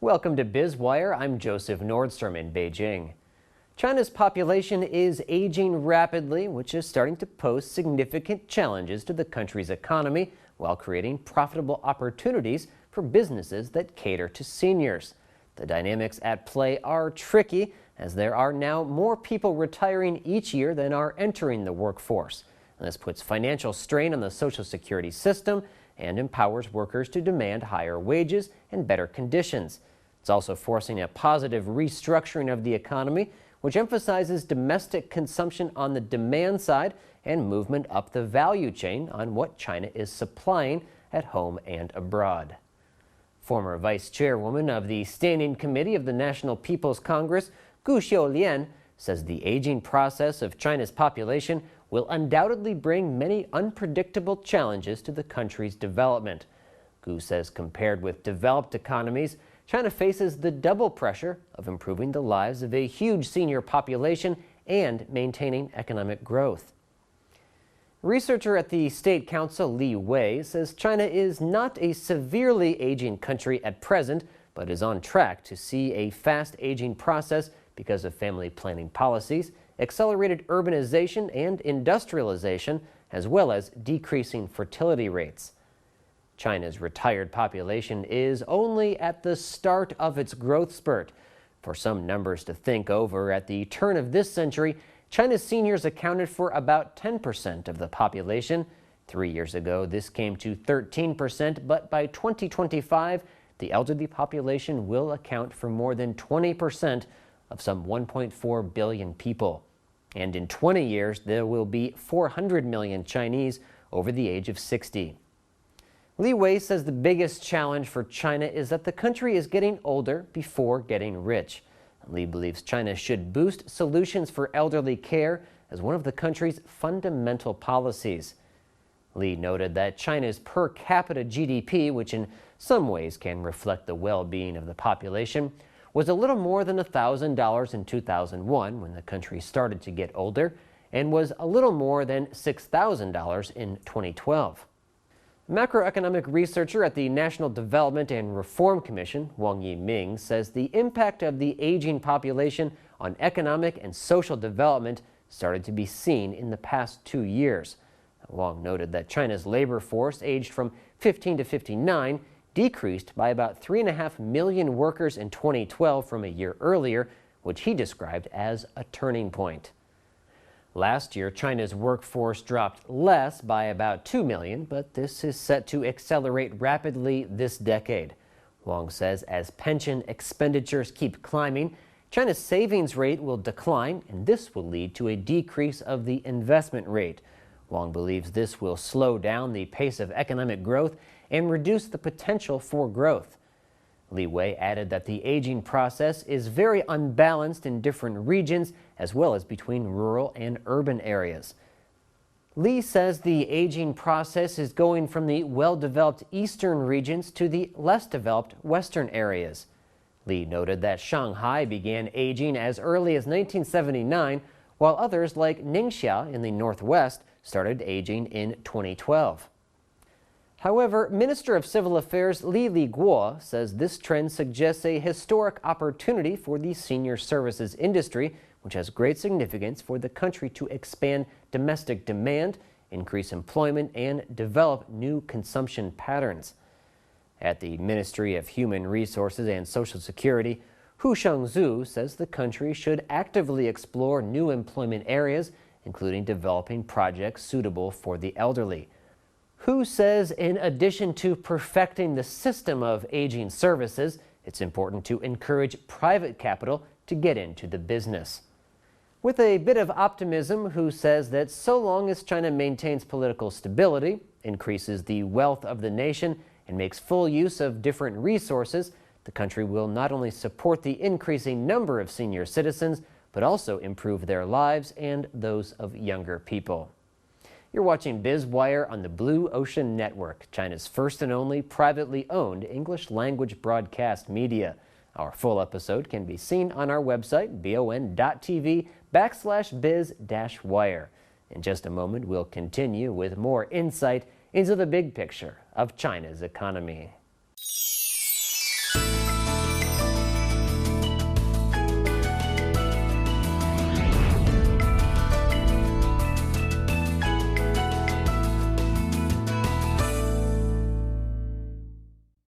Welcome to Biz Wire. I'm Joseph Nordstrom in Beijing. China's population is aging rapidly, which is starting to pose significant challenges to the country's economy while creating profitable opportunities for businesses that cater to seniors. The dynamics at play are tricky, as there are now more people retiring each year than are entering the workforce. And this puts financial strain on the Social Security system and empowers workers to demand higher wages and better conditions. It's also forcing a positive restructuring of the economy, which emphasizes domestic consumption on the demand side and movement up the value chain on what China is supplying at home and abroad. Former Vice Chairwoman of the Standing Committee of the National People's Congress, Gu Xiulian, says the aging process of China's population will undoubtedly bring many unpredictable challenges to the country's development. Gu says compared with developed economies, China faces the double pressure of improving the lives of a huge senior population and maintaining economic growth. Researcher at the State Council, Li Wei, says China is not a severely aging country at present, but is on track to see a fast aging process because of family planning policies, accelerated urbanization and industrialization, as well as decreasing fertility rates. China's retired population is only at the start of its growth spurt. For some numbers to think over, at the turn of this century, China's seniors accounted for about 10% of the population. 3 years ago, this came to 13%, but by 2025, the elderly population will account for more than 20% of some 1.4 billion people. And in 20 years, there will be 400 million Chinese over the age of 60. Li Wei says the biggest challenge for China is that the country is getting older before getting rich. Li believes China should boost solutions for elderly care as one of the country's fundamental policies. Li noted that China's per capita GDP, which in some ways can reflect the well-being of the population, was a little more than $1,000 in 2001 when the country started to get older, and was a little more than $6,000 in 2012. Macroeconomic researcher at the National Development and Reform Commission, Wang Yiming, says the impact of the aging population on economic and social development started to be seen in the past 2 years. Wang noted that China's labor force aged from 15 to 59 decreased by about 3.5 million workers in 2012 from a year earlier, which he described as a turning point. Last year, China's workforce dropped less by about 2 million, but this is set to accelerate rapidly this decade. Wang says as pension expenditures keep climbing, China's savings rate will decline, and this will lead to a decrease of the investment rate. Wang believes this will slow down the pace of economic growth and reduce the potential for growth. Li Wei added that the aging process is very unbalanced in different regions, as well as between rural and urban areas. Li says the aging process is going from the well-developed eastern regions to the less developed western areas. Li noted that Shanghai began aging as early as 1979, while others like Ningxia in the northwest started aging in 2012. However, Minister of Civil Affairs Li Guo says this trend suggests a historic opportunity for the senior services industry, which has great significance for the country to expand domestic demand, increase employment, and develop new consumption patterns. At the Ministry of Human Resources and Social Security, Hu Shengzhu says the country should actively explore new employment areas, including developing projects suitable for the elderly. Hu says in addition to perfecting the system of aging services, it's important to encourage private capital to get into the business. With a bit of optimism, Hu says that so long as China maintains political stability, increases the wealth of the nation, and makes full use of different resources, the country will not only support the increasing number of senior citizens, but also improve their lives and those of younger people. You're watching Biz Wire on the Blue Ocean Network, China's first and only privately owned English-language broadcast media. Our full episode can be seen on our website, BONTV/biz-wire. In just a moment, we'll continue with more insight into the big picture of China's economy.